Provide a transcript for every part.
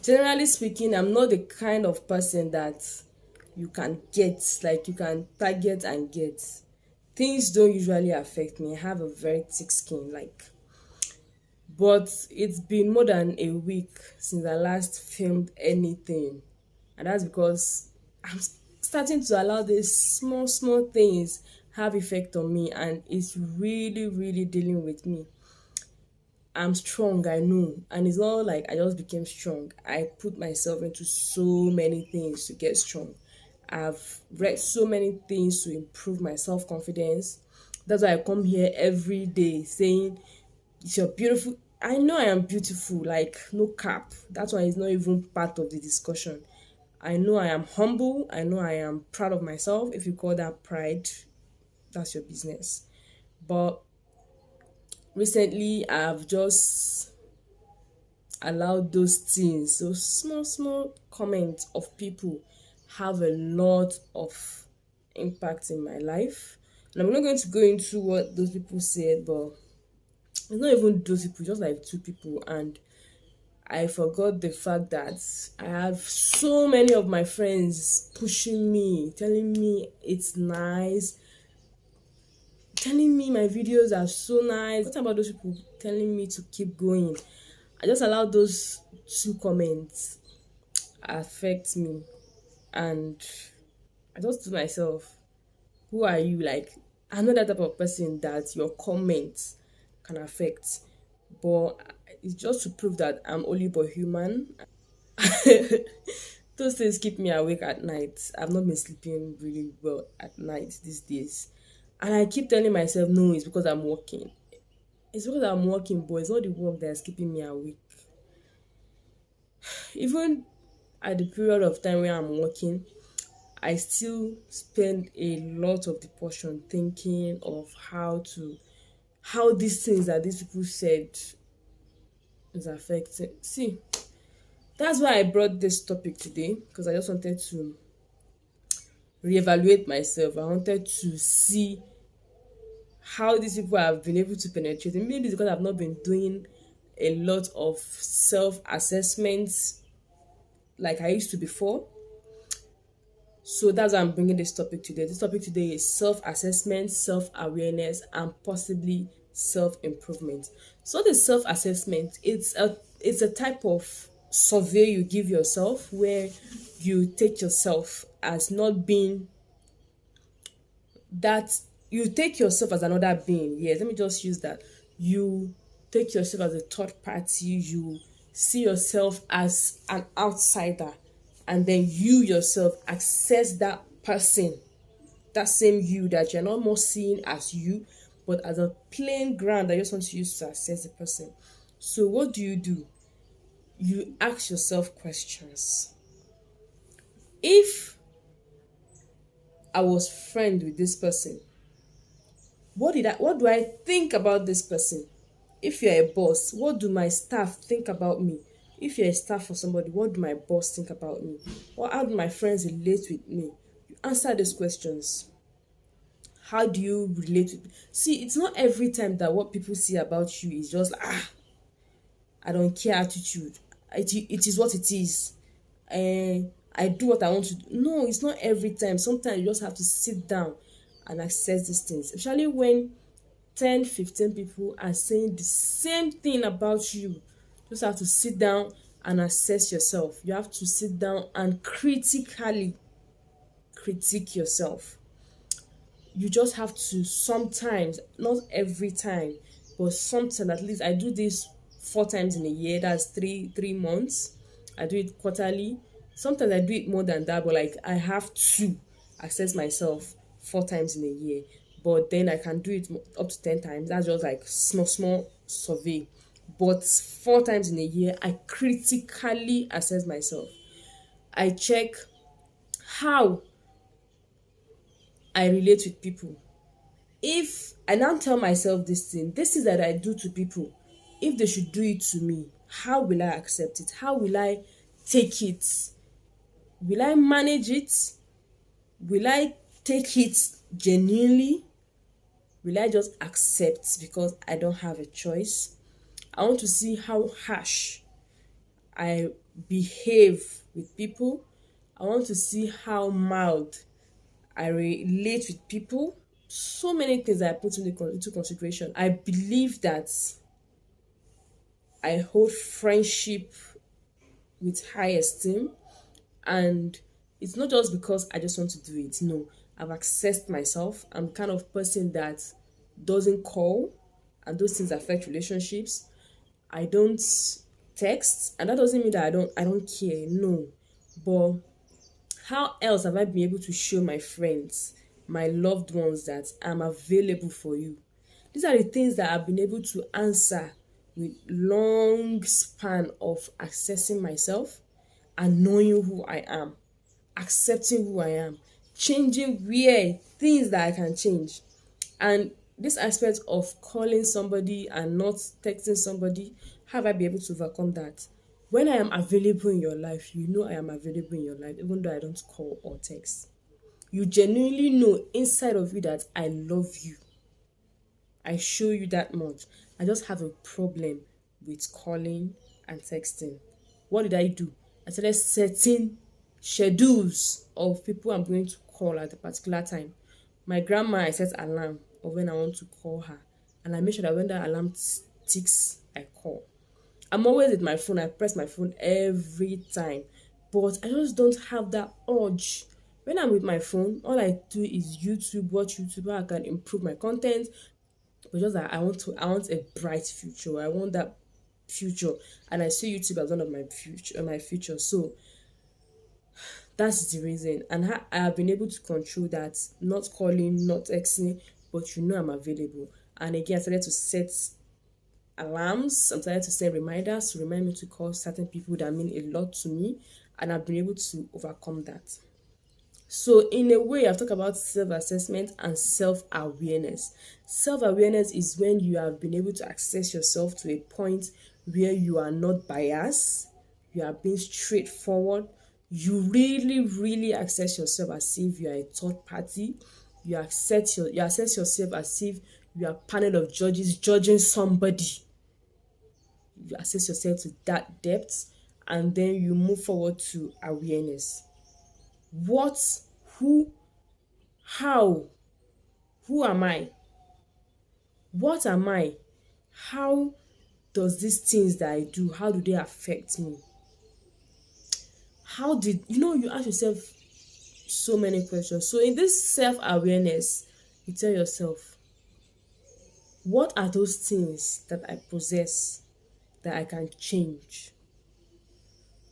Generally speaking, I'm not the kind of person that you can get, like you can target and get. Things don't usually affect me. I have a very thick skin, like, but it's been more than a week since I last filmed anything. And that's because I'm starting to allow these small, small things have effect on me, and it's really, really dealing with me. I'm strong, I know. And it's not like I just became strong. I put myself into so many things to get strong. I've read so many things to improve my self confidence. That's why I come here every day saying, it's your beautiful. I know I am beautiful, like no cap. That's why it's not even part of the discussion. I know I am humble. I know I am proud of myself. If you call that pride, that's your business. But recently, I've just allowed those things, those small, small comments of people, have a lot of impact in my life. And I'm not going to go into what those people said, but it's not even those people, just like two people. And I forgot the fact that I have so many of my friends pushing me, telling me it's nice, telling me my videos are so nice. What about those people telling me to keep going? I just allowed those two comments affect me, and I just told myself, who are you? Like, I'm not that type of person that your comments can affect. But it's just to prove that I'm only but human. Those things keep me awake at night. I've not been sleeping really well at night these days. And I keep telling myself, no, it's because I'm working. It's because I'm working, but it's not the work that's keeping me awake. Even at the period of time where I'm working, I still spend a lot of the portion thinking of how these things that these people said is affecting. See, that's why I brought this topic today, because I just wanted to reevaluate myself. I wanted to see how these people have been able to penetrate. And maybe it's because I've not been doing a lot of self assessments like I used to before. So that's why I'm bringing this topic today. This topic today is self assessment, self awareness, and possibly self improvement. So the self assessment, it's a type of survey you give yourself where you take yourself as not being that you take yourself as another being. Yes, let me just use that. You take yourself as a third party, you see yourself as an outsider, and then you yourself access that person, that same you that you're not more seeing as you, but as a plain ground that you just want to use to assess the person. So, what do? You ask yourself questions. If I was friend with this person, what do I think about this person? If you're a boss, what do my staff think about me? If you're a staff for somebody, what do my boss think about me? Or how do my friends relate with me? You answer these questions. How do you relate with? See, it's not every time that what people see about you is just like, I don't care attitude. It is what it is. I do what I want to do. No, it's not every time. Sometimes you just have to sit down and assess these things, especially when 10, 15 people are saying the same thing about you. You just have to sit down and assess yourself. You have to sit down and critically critique yourself. You just have to sometimes, not every time, but sometimes. At least I do this 4 times in a year. That's three months. I do it quarterly. Sometimes I do it more than that, but like I have to assess myself 4 times in a year. But then I can do it up to 10 times. That's just like small small survey. But 4 times in a year, I critically assess myself. I check how I relate with people. If I now tell myself this is that I do to people, if they should do it to me, how will I accept it? How will I take it? Will I manage it? Will I take it genuinely? Will I just accept because I don't have a choice? I want to see how harsh I behave with people. I want to see how mild I relate with people. So many things I put into consideration. I believe that I hold friendship with high esteem, and it's not just because I just want to do it. No, I've accessed myself. I'm the kind of person that doesn't call, and those things affect relationships. I don't text, and that doesn't mean that I don't care. No, but how else have I been able to show my friends, my loved ones, that I'm available for you? These are the things that I've been able to answer with long span of accessing myself and knowing who I am, accepting who I am, changing where things that I can change. And this aspect of calling somebody and not texting somebody, how have I been able to overcome that? When I am available in your life, you know I am available in your life, even though I don't call or text. You genuinely know inside of you that I love you. I show you that much. I just have a problem with calling and texting. What did I do? I started setting schedules of people I'm going to call at a particular time. My grandma, I set alarm of when I want to call her, and I make sure that when that alarm ticks, I call. I'm always with my phone. I press my phone every time, but I just don't have that urge. When I'm with my phone, all I do is YouTube, watch YouTube, how I can improve my content, but just that I want a bright future. I want that future, and I see YouTube as one of my future. So that's the reason, and I have been able to control that. Not calling, not texting, but I'm available. And again, I started to set alarms. I'm started to set reminders to remind me to call certain people that mean a lot to me, and I've been able to overcome that. So, in a way, I've talked about self assessment and self awareness. Self awareness is when you have been able to access yourself to a point where you are not biased, you are being straightforward, you really, really access yourself as if you are a third party, you assess yourself as if you are a panel of judges judging somebody. You assess yourself to that depth, and then you move forward to awareness. What, who, how, who am I? What am I? How does these things that I do, how do they affect me? How did you ask yourself so many questions. So in this self-awareness, you tell yourself, what are those things that I possess that I can change?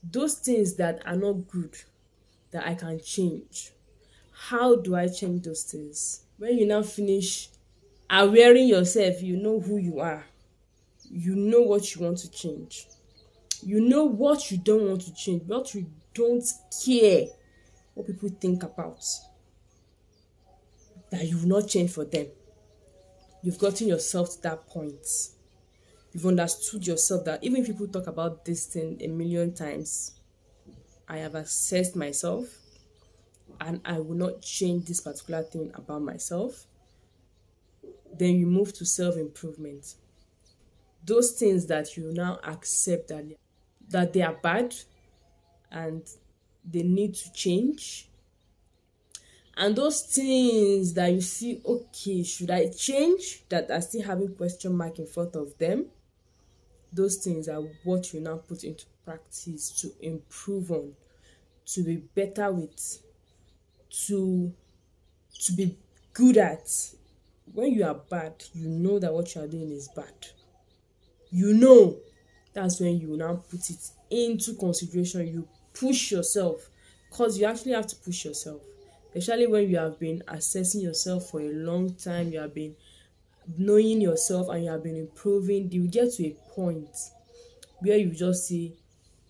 Those things that are not good that I can change. How do I change those things? When you now finish awareing yourself, you know who you are. You know what you want to change. You know what you don't want to change, what you don't care what people think about, that you will not change for them. You've gotten yourself to that point. You've understood yourself that even if people talk about this thing a million times, I have assessed myself and I will not change this particular thing about myself. Then you move to self improvement. Those things that you now accept that they are bad and they need to change. And those things that you see, okay, should I change, that are still having question mark in front of them, those things are what you now put into practice to improve on, to be better with, to be good at. When you are bad, you know that what you are doing is bad. You know, that's when you now put it into consideration. You push yourself, because you actually have to push yourself, especially when you have been assessing yourself for a long time, you have been knowing yourself and you have been improving. You get to a point where you just say,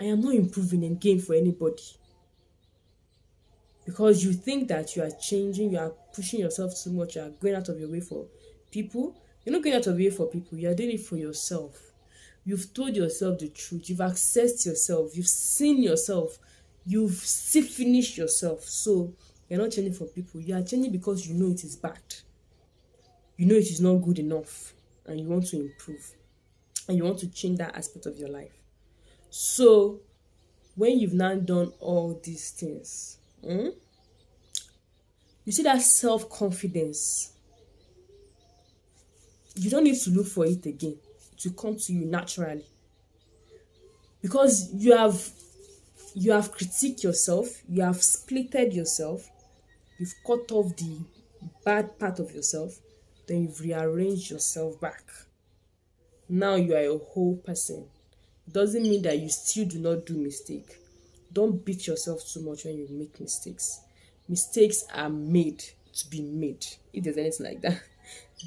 I am not improving again for anybody, because you think that you are changing, you are pushing yourself too much, you are going out of your way for people. You're not going out of your way for people, you are doing it for yourself. You've told yourself the truth, you've accessed yourself, you've seen yourself, you've still finished yourself. So you're not changing for people, you are changing because you know it is bad, you know it is not good enough, and you want to improve, and you want to change that aspect of your life. So when you've now done all these things, you see that self-confidence, you don't need to look for it again. It will come to you naturally. Because you have critiqued yourself, you have splitted yourself, you've cut off the bad part of yourself, then you've rearranged yourself back. Now you are a whole person. It doesn't mean that you still do not do mistake. Don't beat yourself too much when you make mistakes. Mistakes are made to be made. If there's anything like that,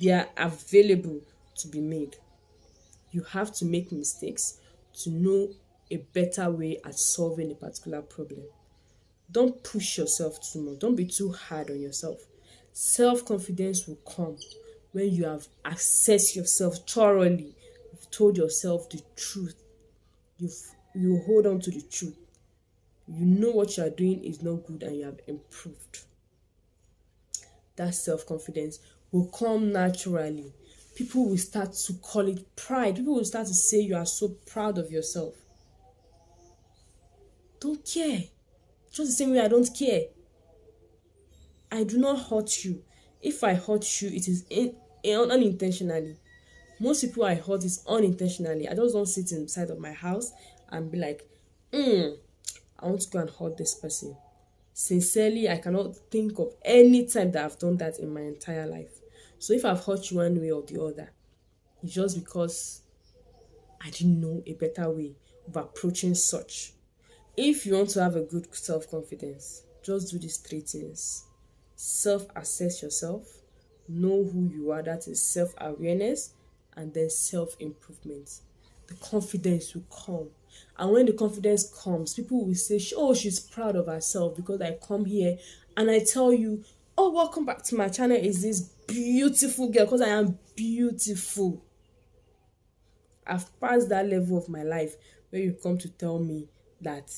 they are available to be made. You have to make mistakes to know a better way at solving a particular problem. Don't push yourself too much. Don't be too hard on yourself. Self-confidence will come when you have assessed yourself thoroughly. You've told yourself the truth. You hold on to the truth. You know what you are doing is not good and you have improved. That self-confidence will come naturally. People will start to call it pride. People will start to say you are so proud of yourself. Don't care. Just the same way I don't care. I do not hurt you. If I hurt you, it is unintentionally. Most people I hurt is unintentionally. I just don't sit inside of my house and be like, I want to go and hurt this person. Sincerely, I cannot think of any time that I've done that in my entire life. So if I've hurt you one way or the other, it's just because I didn't know a better way of approaching such. If you want to have a good self-confidence, just do these three things. Self-assess yourself, know who you are, that is self-awareness, and then self-improvement. The confidence will come. And when the confidence comes, people will say, oh, she's proud of herself because I come here and I tell you, oh, welcome back to my channel is this beautiful girl, because I am beautiful. I've passed that level of my life where you come to tell me that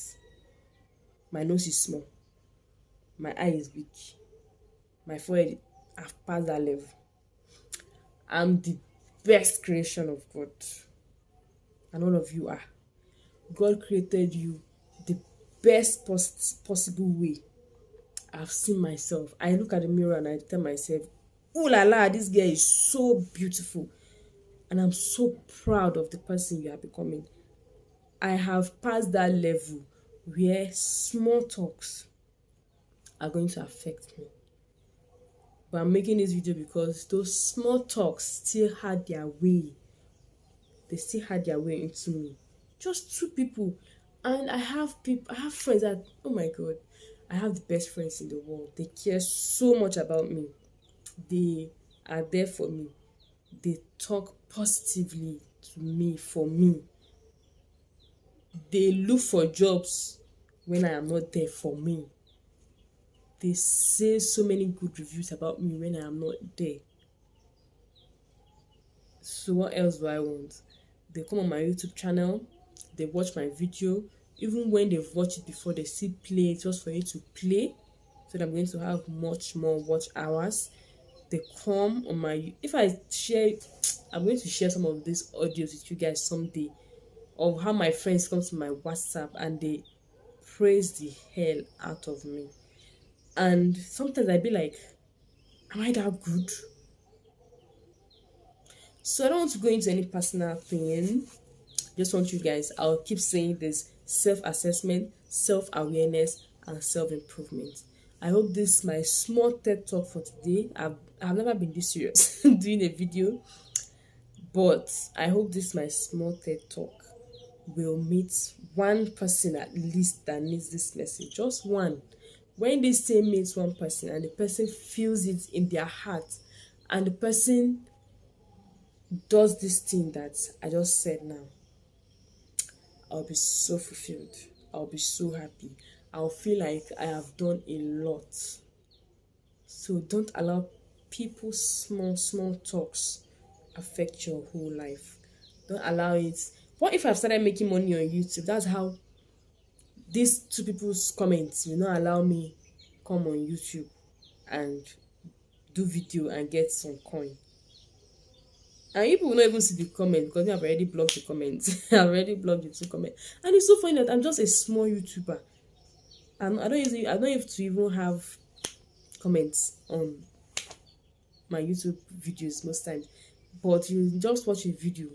my nose is small, my eye is big, my forehead, I've passed that level. I'm the best creation of God. And all of you are. God created you the best possible way. I've seen myself. I look at the mirror and I tell myself, ooh la la, this girl is so beautiful. And I'm so proud of the person you are becoming. I have passed that level where small talks are going to affect me. But I'm making this video because those small talks still had their way. They still had their way into me. Just two people. And I have friends that, oh my God, I have the best friends in the world. They care so much about me. They are there for me. They talk positively to me, for me. They look for jobs when I am not there, for me. They say so many good reviews about me when I am not there. So what else do I want? They come on my YouTube channel, they watch my video. Even when they've watched it before, they still play it just for you to play, so that I'm going to have much more watch hours. They come on my, if I share, I'm going to share some of these audios with you guys someday of how my friends come to my WhatsApp and they praise the hell out of me. And sometimes I be like, am I that good? So I don't want to go into any personal thing. Just want you guys, I'll keep saying this: self-assessment, self-awareness, and self-improvement. I hope this is my small TED talk for today. I've never been this serious doing a video, but I hope this my small TED talk will meet one person at least that needs this message. Just one. When they say meets one person and the person feels it in their heart and the person does this thing that I just said now, I'll be so fulfilled. I'll be so happy. I'll feel like I have done a lot. So don't allow people's small talks affect your whole life. Don't allow it. What if I've started making money on YouTube? That's how these two people's comments will not allow me come on YouTube and do video and get some coin. And people will not even see the comment because I've already blocked the comments. I've already blocked the two comments. And it's so funny that I'm just a small YouTuber. And I don't have to even have comments on my YouTube videos most times. But you just watch a video,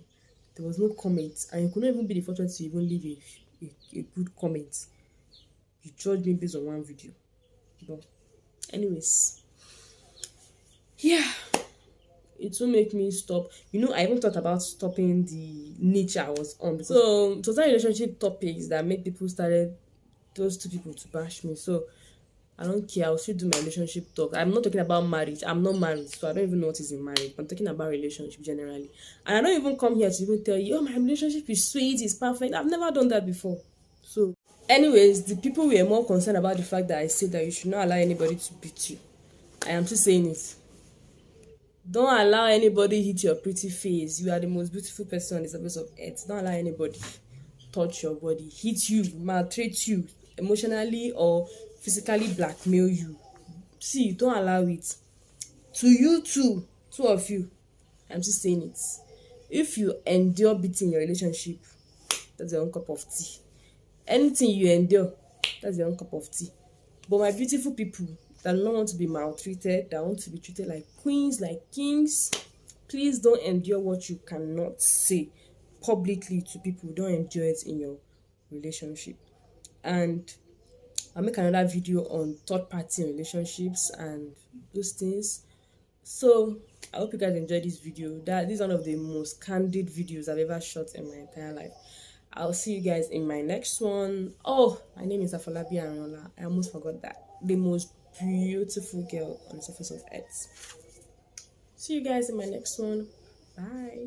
there was no comments, and you could not even be the first one to even leave a good comment. You judge me based on one video. But anyways, yeah, it will make me stop. I even thought about stopping the niche I was on, because so total relationship topics that made people started those two people to bash me. So I don't care. I'll still do my relationship talk. I'm not talking about marriage. I'm not married, so I don't even know what is in marriage. I'm talking about relationship generally. And I don't even come here to even tell you, oh, my relationship is sweet, it's perfect. I've never done that before. So, anyways, the people were more concerned about the fact that I said that you should not allow anybody to beat you. I am still saying it. Don't allow anybody hit your pretty face. You are the most beautiful person on the surface of earth. Don't allow anybody touch your body, hit you, maltreat you emotionally or physically, blackmail you. See, don't allow it. To you too, two of you, I'm just saying it. If you endure beating your relationship, that's your own cup of tea. Anything you endure, that's your own cup of tea. But my beautiful people that don't want to be maltreated, that want to be treated like queens, like kings, please don't endure what you cannot say publicly to people. Don't endure it in your relationship. And I'll make another video on third party relationships and those things. So I hope you guys enjoyed this video. This is one of the most candid videos I've ever shot in my entire life. I'll see you guys in my next one. Oh, my name is Afolabi Ariola. I almost forgot that. The most beautiful girl on the surface of earth. See you guys in my next one. Bye.